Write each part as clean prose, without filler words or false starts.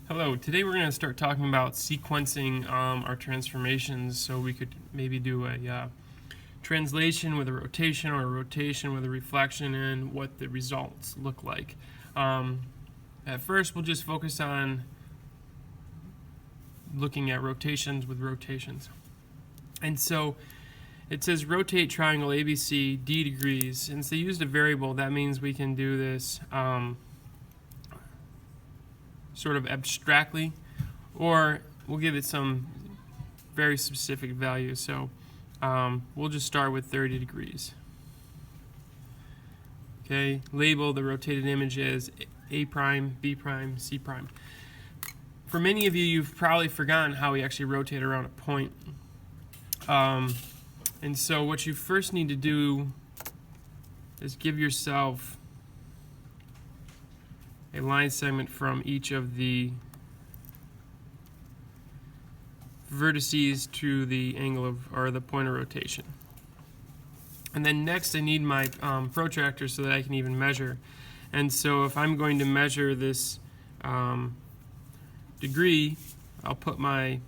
Hello, today we're going to start talking about sequencing our transformations, so we could maybe do a translation with a rotation or a rotation with a reflection and what the results look like. At first we'll just focus on looking at rotations with rotations. And so it says rotate triangle ABC D degrees. Since they used a variable, that means we can do this sort of abstractly, or we'll give it some very specific value. So we'll just start with 30 degrees. Okay, label the rotated image as A prime, B prime, C prime. For many of you, you've probably forgotten how we actually rotate around a point. And so what you first need to do is give yourself a line segment from each of the vertices to the angle of, or the point of rotation. And then next I need my protractor so that I can even measure. And so if I'm going to measure this degree, I'll put my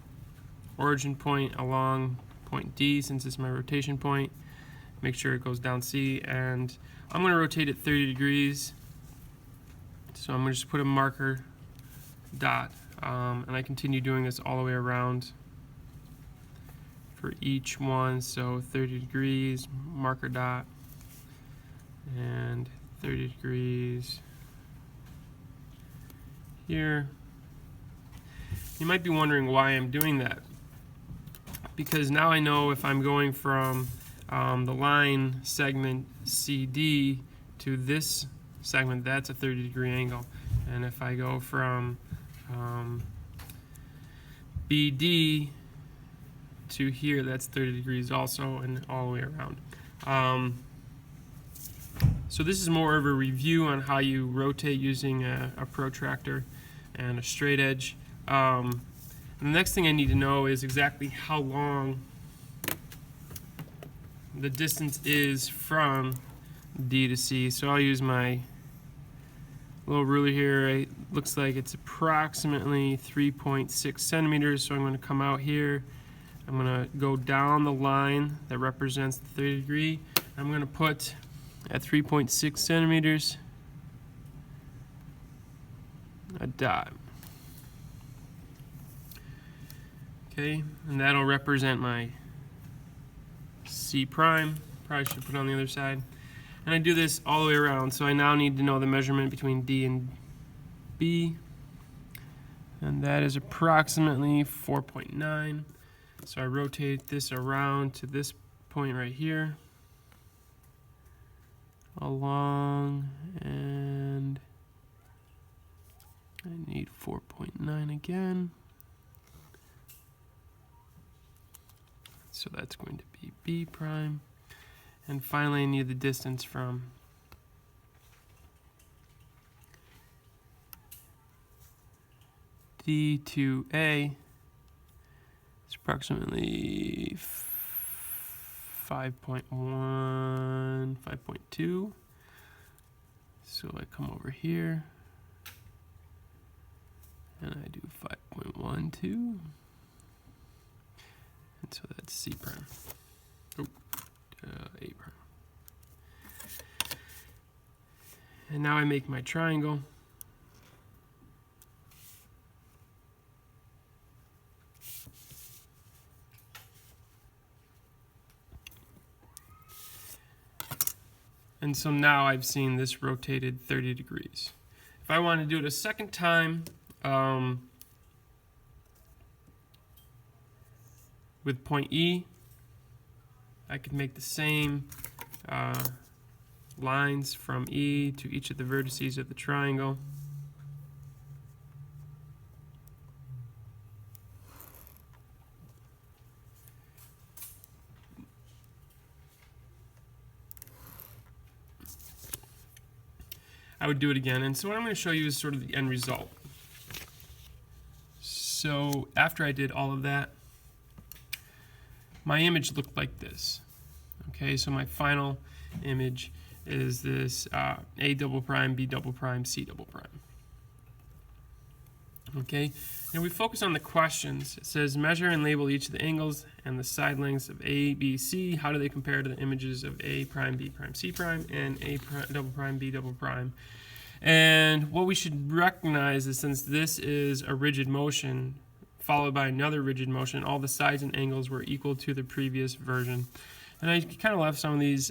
origin point along point D, since it's my rotation point. Make sure it goes down C, and I'm going to rotate it 30 degrees. So I'm going to just put a marker dot, and I continue doing this all the way around for each one. So 30 degrees, marker dot, and 30 degrees here. You might be wondering why I'm doing that, because now I know if I'm going from the line segment CD to this segment, that's a 30-degree angle. And if I go from BD to here, that's 30 degrees also, and all the way around. So this is more of a review on how you rotate using a protractor and a straight edge. And the next thing I need to know is exactly how long the distance is from D to C. So I'll use my little ruler here. It looks like it's approximately 3.6 centimeters. So I'm going to come out here. I'm going to go down the line that represents the 30 degree. I'm going to put at 3.6 centimeters a dot. Okay, and that'll represent my C prime. Probably should put it on the other side. And I do this all the way around, so I now need to know the measurement between D and B, and that is approximately 4.9. So I rotate this around to this point right here, along, and I need 4.9 again. So that's going to be B prime. And finally I need the distance from D to A. It's approximately 5.1, 5.2. So I come over here and I do 5.12. And so that's C prime. Oh, A prime. And now I make my triangle. And so now I've seen this rotated 30 degrees. If I want to do it a second time, with point E, I could make the same lines from E to each of the vertices of the triangle. I would do it again, and so what I'm going to show you is sort of the end result. So after I did all of that, my image looked like this. Okay, so my final image is this A double prime, B double prime, C double prime. Okay, and we focus on the questions. It says measure and label each of the angles and the side lengths of A, B, C. How do they compare to the images of A prime, B prime, C prime, and A prime, double prime, B double prime? And what we should recognize is, since this is a rigid motion followed by another rigid motion, all the sides and angles were equal to the previous version. And I kind of left some of these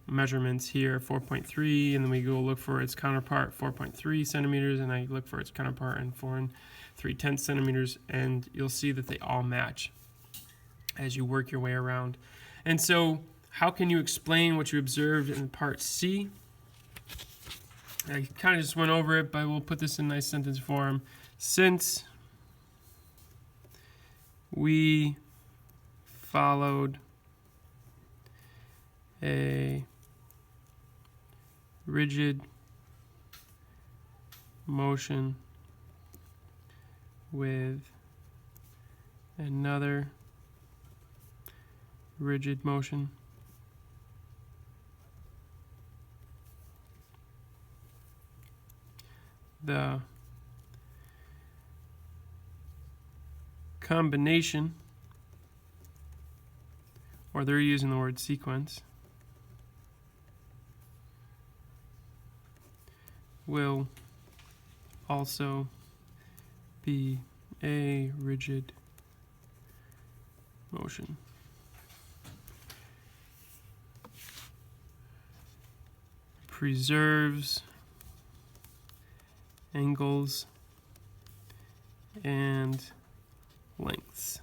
measurements here, 4.3, and then we go look for its counterpart, 4.3 centimeters, and I look for its counterpart in 4 3/10 centimeters, and you'll see that they all match as you work your way around. And so, how can you explain what you observed in part C? I kind of just went over it, but we'll put this in nice sentence form. Since we followed a rigid motion with another rigid motion, the combination, or they're using the word sequence, will also be a rigid motion. Preserves angles and lengths.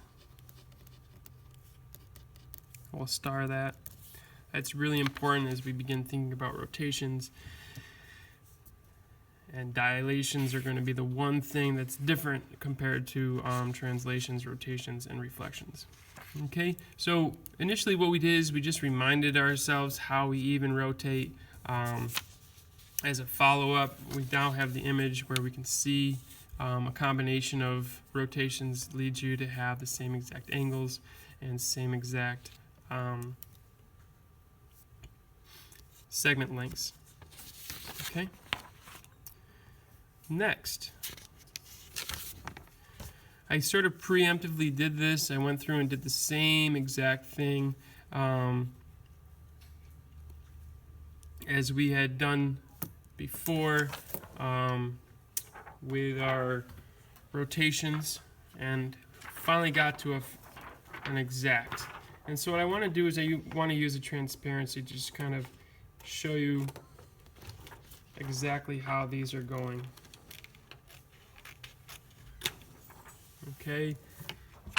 We'll star that. That's really important as we begin thinking about rotations. And dilations are going to be the one thing that's different compared to translations, rotations, and reflections. Okay, so initially what we did is we just reminded ourselves how we even rotate. As a follow-up, we now have the image where we can see a combination of rotations leads you to have the same exact angles and same exact segment lengths. Okay. Next, I sort of preemptively did this. I went through and did the same exact thing as we had done before with our rotations, and finally got to an exact. And so what I want to do is I want to use a transparency to just kind of show you exactly how these are going. Okay,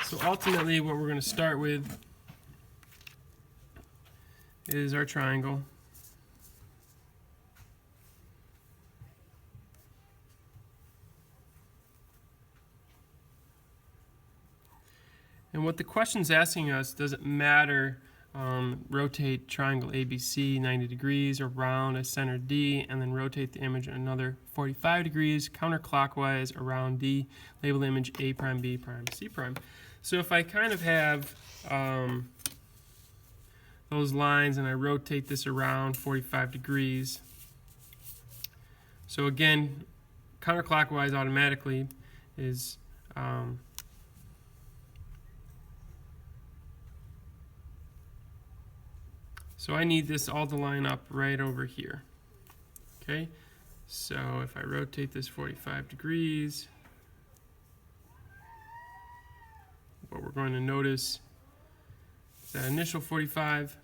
so ultimately what we're going to start with is our triangle. And what the question's asking us, does it matter rotate triangle ABC 90 degrees around a center D, and then rotate the image another 45 degrees counterclockwise around D, label the image A prime, B prime, C prime. So if I kind of have those lines and I rotate this around 45 degrees, so again, counterclockwise automatically is so I need this all to line up right over here. Okay, so if I rotate this 45 degrees, what we're going to notice is that initial 45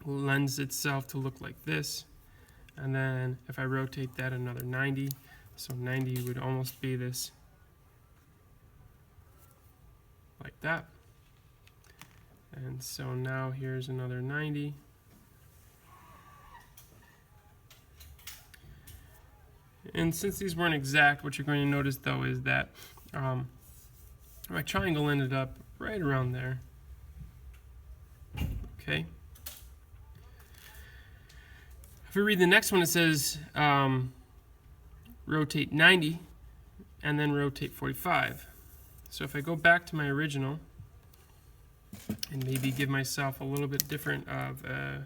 lends itself to look like this, and then if I rotate that another 90, so 90 would almost be this, like that. And so now here's another 90. And since these weren't exact, what you're going to notice though is that my triangle ended up right around there. Okay. If we read the next one, it says rotate 90 and then rotate 45. So if I go back to my original and maybe give myself a little bit different of a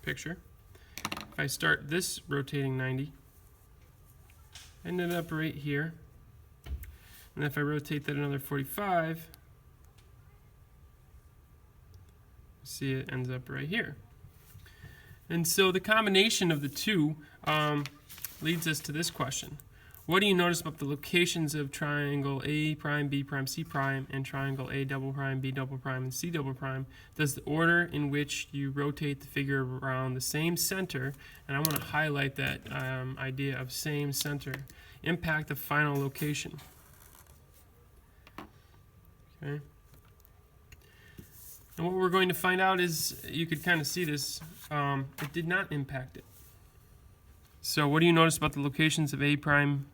picture. If I start this rotating 90, ended up right here. And if I rotate that another 45, see it ends up right here. And so the combination of the two leads us to this question. What do you notice about the locations of triangle A prime, B prime, C prime, and triangle A double prime, B double prime, and C double prime? Does the order in which you rotate the figure around the same center, and I want to highlight that idea of same center, impact the final location? Okay. And what we're going to find out is, you could kind of see this, it did not impact it. So what do you notice about the locations of A prime,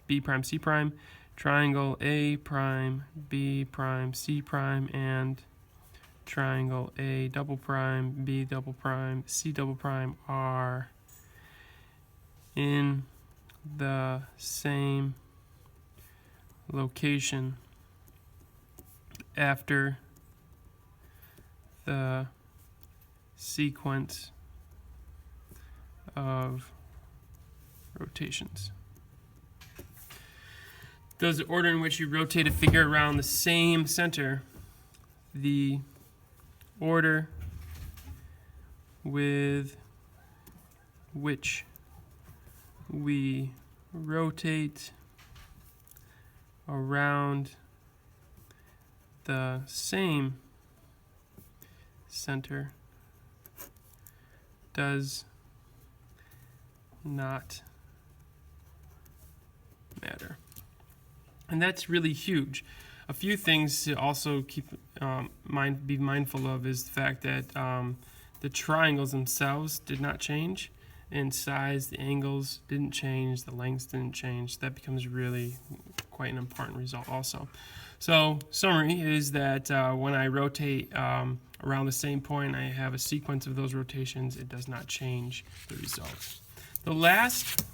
B prime, C prime, triangle A prime, B prime, C prime, and triangle A double prime, B double prime, C double prime are in the same location after the sequence of rotations? Does the order in which you rotate a figure around the same center, the order with which we rotate around the same center, does not matter. And that's really huge. A few things to also keep be mindful of is the fact that the triangles themselves did not change in size, the angles didn't change, the lengths didn't change. That becomes really quite an important result also. So summary is that when I rotate around the same point, I have a sequence of those rotations. It does not change the result. The last